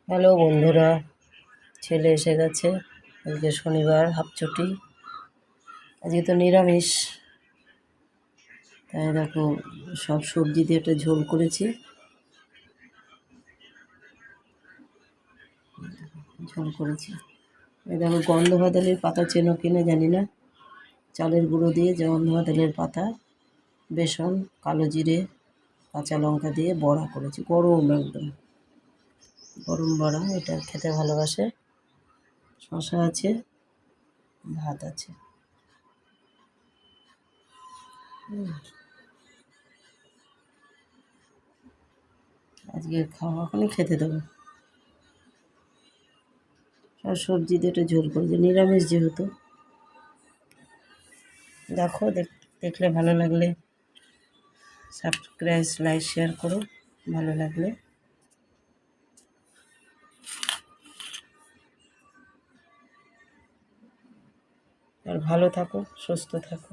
Hello বন্ধুরা, ছেলে এসে গেছে। আজকে শনিবার, হাফ ছুটি। আজকে তো নিরামিষ, তাই দেখো সব সবজি দিয়ে একটা ঝোল করেছি। এই দেখো গন্ধভাদালের পাতা, চেনো কিনে জানি না। চালের গুঁড়ো দিয়ে যে গন্ধভাদালের পাতা, বেসন, কালো জিরে, কাঁচা লঙ্কা দিয়ে বড়া করেছি। গরম, একদম গরম বড়া। এটা খেতে ভালোবাসে। শশা আছে, ভাত আছে। আজকে খাওয়া এখনই খেতে দেবো। সব সবজি দিয়ে একটু ঝোল করেছি, নিরামিষ যেহেতু। দেখো, দেখলে ভালো লাগলে সাবস্ক্রাইব, লাইক, শেয়ার করো ভালো লাগলে। আর ভালো থাকো, সুস্থ থাকো।